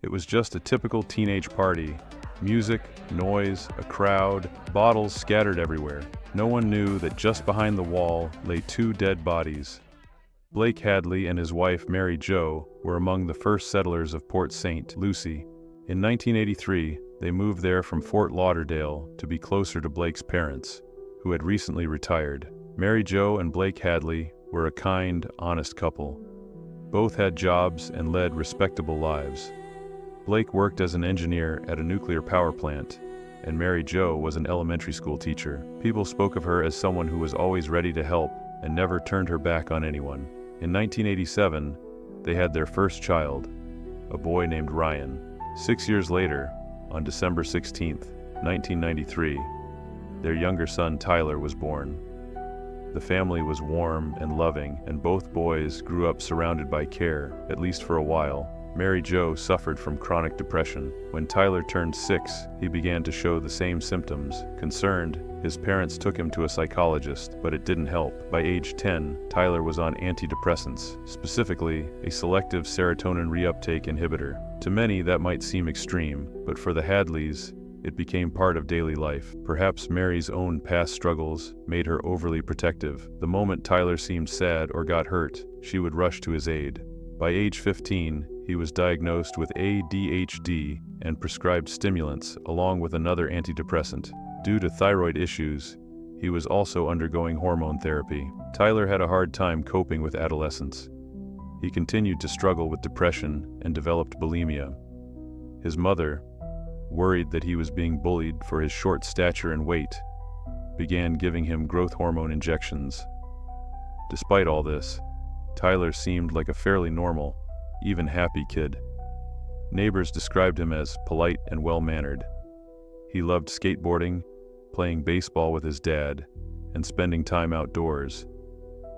It was just a typical teenage party. Music, noise, a crowd, bottles scattered everywhere. No one knew that just behind the wall lay two dead bodies. Blake Hadley and his wife Mary Jo were among the first settlers of Port St. Lucie. In 1983, they moved there from Fort Lauderdale to be closer to Blake's parents, who had recently retired. Mary Jo and Blake Hadley were a kind, honest couple. Both had jobs and led respectable lives. Blake worked as an engineer at a nuclear power plant, and Mary Jo was an elementary school teacher. People spoke of her as someone who was always ready to help and never turned her back on anyone. In 1987, they had their first child, a boy named Ryan. 6 years later, on December 16, 1993, their younger son Tyler was born. The family was warm and loving, and both boys grew up surrounded by care, at least for a while. Mary Jo suffered from chronic depression. When Tyler turned 6, he began to show the same symptoms. Concerned, his parents took him to a psychologist, but it didn't help. By age 10, Tyler was on antidepressants, specifically a selective serotonin reuptake inhibitor. To many, that might seem extreme, but for the Hadleys, it became part of daily life. Perhaps Mary's own past struggles made her overly protective. The moment Tyler seemed sad or got hurt, she would rush to his aid. By age 15, he was diagnosed with ADHD and prescribed stimulants along with another antidepressant. Due to thyroid issues, he was also undergoing hormone therapy. Tyler had a hard time coping with adolescence. He continued to struggle with depression and developed bulimia. His mother, worried that he was being bullied for his short stature and weight, began giving him growth hormone injections. Despite all this, Tyler seemed like a fairly normal, even happy kid. Neighbors described him as polite and well-mannered. He loved skateboarding, playing baseball with his dad, and spending time outdoors.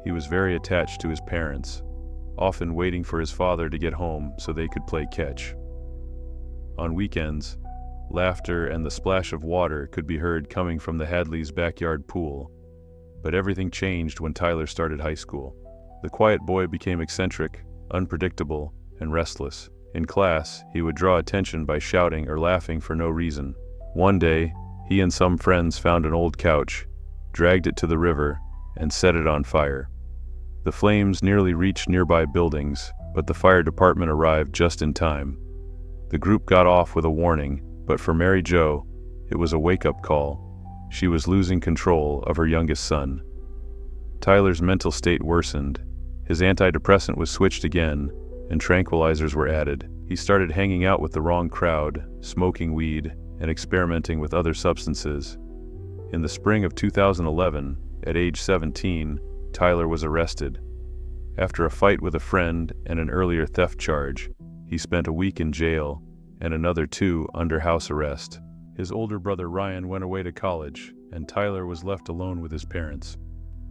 He was very attached to his parents, often waiting for his father to get home so they could play catch. On weekends, laughter and the splash of water could be heard coming from the Hadleys' backyard pool. But everything changed when Tyler started high school. The quiet boy became eccentric, unpredictable, and restless. In class, he would draw attention by shouting or laughing for no reason. One day, he and some friends found an old couch, dragged it to the river, and set it on fire. The flames nearly reached nearby buildings, but the fire department arrived just in time. The group got off with a warning, but for Mary Jo, it was a wake-up call. She was losing control of her youngest son. Tyler's mental state worsened. His antidepressant was switched again, and tranquilizers were added. He started hanging out with the wrong crowd, smoking weed, and experimenting with other substances. In the spring of 2011, at age 17, Tyler was arrested. After a fight with a friend and an earlier theft charge, he spent a week in jail and another 2 under house arrest. His older brother Ryan went away to college, and Tyler was left alone with his parents.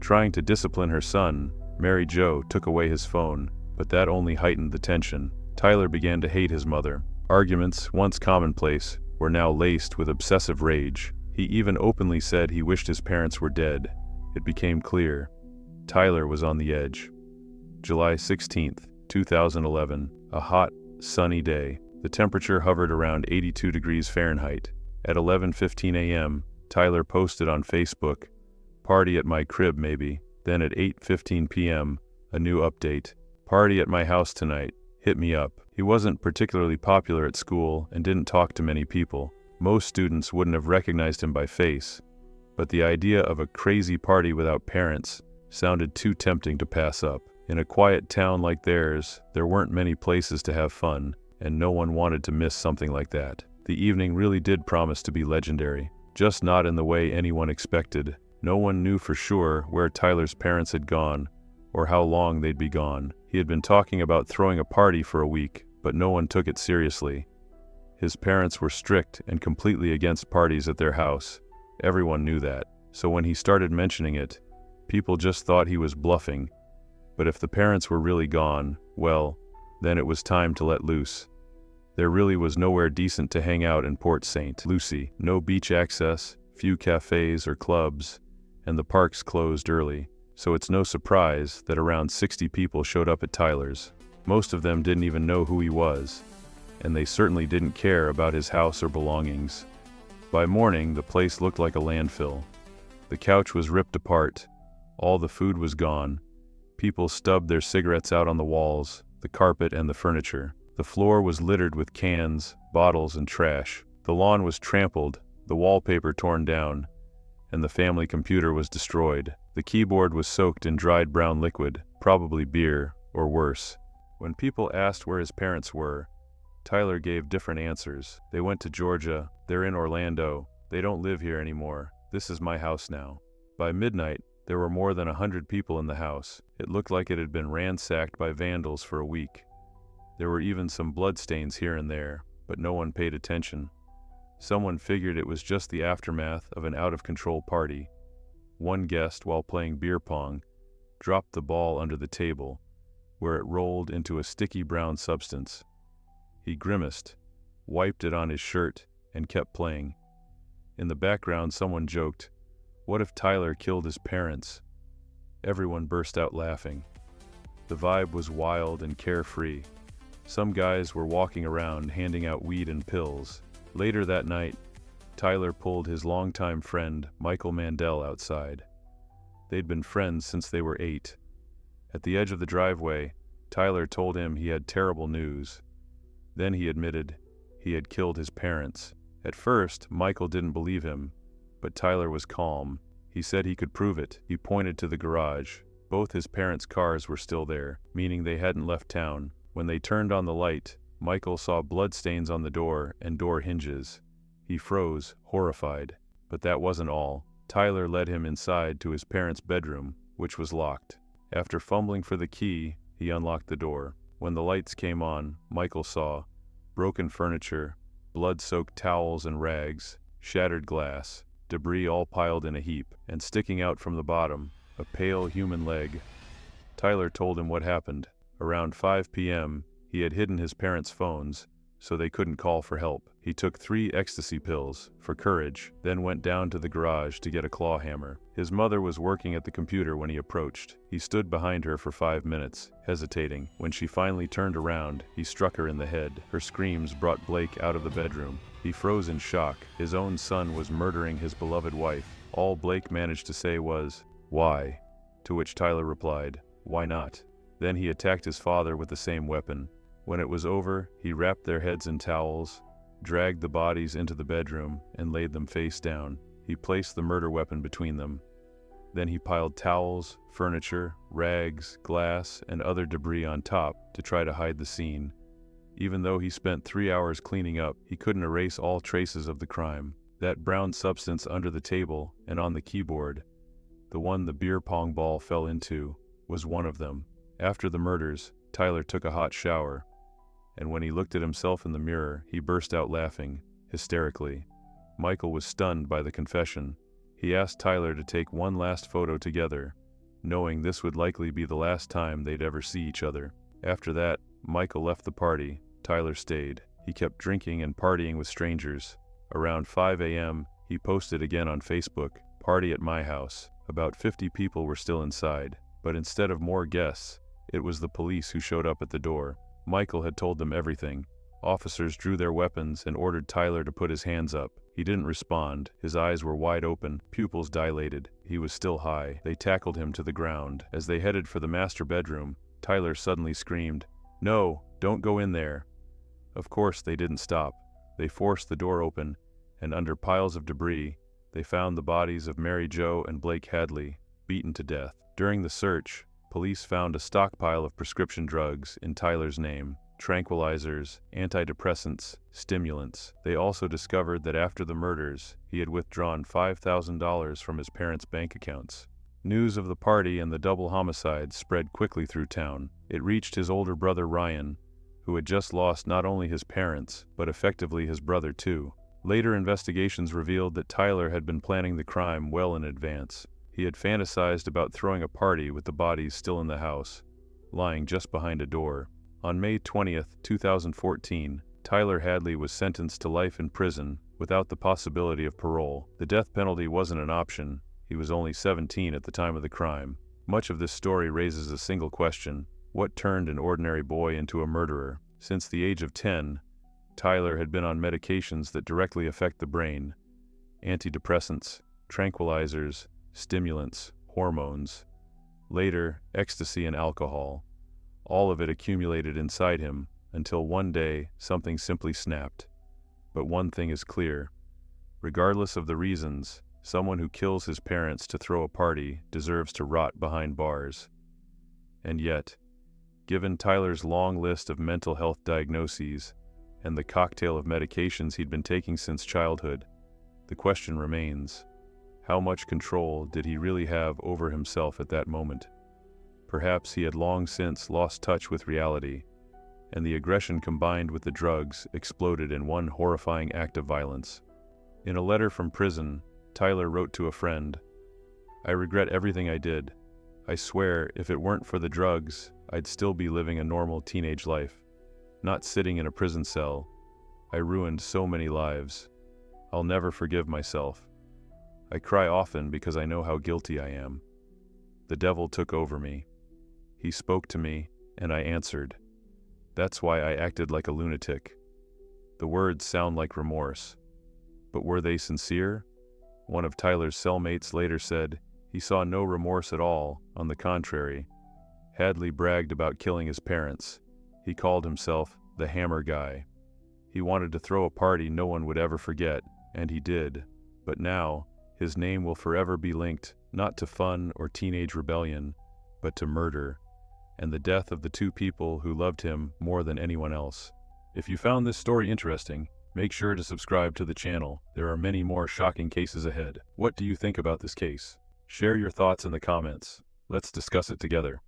Trying to discipline her son, Mary Jo took away his phone, but that only heightened the tension. Tyler began to hate his mother. Arguments, once commonplace, were now laced with obsessive rage. He even openly said he wished his parents were dead. It became clear. Tyler was on the edge. July 16, 2011, a hot, sunny day. The temperature hovered around 82 degrees Fahrenheit. At 11:15 a.m., Tyler posted on Facebook, "Party at my crib maybe." Then at 8:15 p.m., a new update. "Party at my house tonight. Hit me up." He wasn't particularly popular at school and didn't talk to many people. Most students wouldn't have recognized him by face, but the idea of a crazy party without parents sounded too tempting to pass up. In a quiet town like theirs, there weren't many places to have fun, and no one wanted to miss something like that. The evening really did promise to be legendary, just not in the way anyone expected. No one knew for sure where Tyler's parents had gone, or how long they'd be gone. He had been talking about throwing a party for a week, but no one took it seriously. His parents were strict and completely against parties at their house. Everyone knew that. So when he started mentioning it, people just thought he was bluffing. But if the parents were really gone, well, then it was time to let loose. There really was nowhere decent to hang out in Port St. Lucie. No beach access, few cafes or clubs, and the parks closed early. So it's no surprise that around 60 people showed up at Tyler's. Most of them didn't even know who he was, and they certainly didn't care about his house or belongings. By morning, the place looked like a landfill. The couch was ripped apart. All the food was gone. People stubbed their cigarettes out on the walls, the carpet, and the furniture. The floor was littered with cans, bottles, and trash. The lawn was trampled, the wallpaper torn down, and the family computer was destroyed. The keyboard was soaked in dried brown liquid, probably beer, or worse. When people asked where his parents were, Tyler gave different answers. They went to Georgia, they're in Orlando, they don't live here anymore, this is my house now. By midnight, there were more than 100 people in the house. It looked like it had been ransacked by vandals for a week. There were even some bloodstains here and there, but no one paid attention. Someone figured it was just the aftermath of an out-of-control party. One guest, while playing beer pong, dropped the ball under the table, where it rolled into a sticky brown substance. He grimaced, wiped it on his shirt, and kept playing. In the background, someone joked, "What if Tyler killed his parents?" Everyone burst out laughing. The vibe was wild and carefree. Some guys were walking around handing out weed and pills. Later that night, Tyler pulled his longtime friend, Michael Mandel, outside. They'd been friends since they were 8. At the edge of the driveway, Tyler told him he had terrible news. Then he admitted he had killed his parents. At first, Michael didn't believe him, but Tyler was calm. He said he could prove it. He pointed to the garage. Both his parents' cars were still there, meaning they hadn't left town. When they turned on the light, Michael saw bloodstains on the door and door hinges. He froze, horrified. But that wasn't all. Tyler led him inside to his parents' bedroom, which was locked. After fumbling for the key, he unlocked the door. When the lights came on, Michael saw broken furniture, blood-soaked towels and rags, shattered glass, debris all piled in a heap, and sticking out from the bottom, a pale human leg. Tyler told him what happened. Around 5 p.m., he had hidden his parents' phones, so they couldn't call for help. He took 3 ecstasy pills, for courage, then went down to the garage to get a claw hammer. His mother was working at the computer when he approached. He stood behind her for 5 minutes, hesitating. When she finally turned around, he struck her in the head. Her screams brought Blake out of the bedroom. He froze in shock. His own son was murdering his beloved wife. All Blake managed to say was, "Why?" To which Tyler replied, "Why not?" Then he attacked his father with the same weapon. When it was over, he wrapped their heads in towels, dragged the bodies into the bedroom, and laid them face down. He placed the murder weapon between them. Then he piled towels, furniture, rags, glass, and other debris on top to try to hide the scene. Even though he spent 3 hours cleaning up, he couldn't erase all traces of the crime. That brown substance under the table and on the keyboard, the one the beer pong ball fell into, was one of them. After the murders, Tyler took a hot shower, and when he looked at himself in the mirror, he burst out laughing, hysterically. Michael was stunned by the confession. He asked Tyler to take one last photo together, knowing this would likely be the last time they'd ever see each other. After that, Michael left the party. Tyler stayed. He kept drinking and partying with strangers. Around 5 a.m., he posted again on Facebook, "Party at my house." About 50 people were still inside, but instead of more guests, it was the police who showed up at the door. Michael had told them everything. Officers drew their weapons and ordered Tyler to put his hands up. He didn't respond. His eyes were wide open, pupils dilated. He was still high. They tackled him to the ground. As they headed for the master bedroom, Tyler suddenly screamed, "No, don't go in there." Of course, they didn't stop. They forced the door open, and under piles of debris, they found the bodies of Mary Jo and Blake Hadley, beaten to death. During the search, police found a stockpile of prescription drugs in Tyler's name: tranquilizers, antidepressants, stimulants. They also discovered that after the murders, he had withdrawn $5,000 from his parents' bank accounts. News of the party and the double homicide spread quickly through town. It reached his older brother Ryan, who had just lost not only his parents, but effectively his brother too. Later investigations revealed that Tyler had been planning the crime well in advance. He had fantasized about throwing a party with the bodies still in the house, lying just behind a door. On May 20th, 2014, Tyler Hadley was sentenced to life in prison without the possibility of parole. The death penalty wasn't an option. He was only 17 at the time of the crime. Much of this story raises a single question: what turned an ordinary boy into a murderer? Since the age of 10, Tyler had been on medications that directly affect the brain: antidepressants, tranquilizers, stimulants, hormones. Later, ecstasy and alcohol. All of it accumulated inside him until one day something simply snapped. But one thing is clear: regardless of the reasons, someone who kills his parents to throw a party deserves to rot behind bars. And yet, given Tyler's long list of mental health diagnoses and the cocktail of medications he'd been taking since childhood, the question remains: how much control did he really have over himself at that moment? Perhaps he had long since lost touch with reality, and the aggression combined with the drugs exploded in one horrifying act of violence. In a letter from prison, Tyler wrote to a friend, "I regret everything I did. I swear if it weren't for the drugs, I'd still be living a normal teenage life, not sitting in a prison cell. I ruined so many lives. I'll never forgive myself. I cry often because I know how guilty I am. The devil took over me. He spoke to me, and I answered. That's why I acted like a lunatic." The words sound like remorse. But were they sincere? One of Tyler's cellmates later said he saw no remorse at all. On the contrary, Hadley bragged about killing his parents. He called himself the Hammer Guy. He wanted to throw a party no one would ever forget, and he did. But now, his name will forever be linked not to fun or teenage rebellion, but to murder, and the death of the two people who loved him more than anyone else. If you found this story interesting, make sure to subscribe to the channel. There are many more shocking cases ahead. What do you think about this case? Share your thoughts in the comments. Let's discuss it together.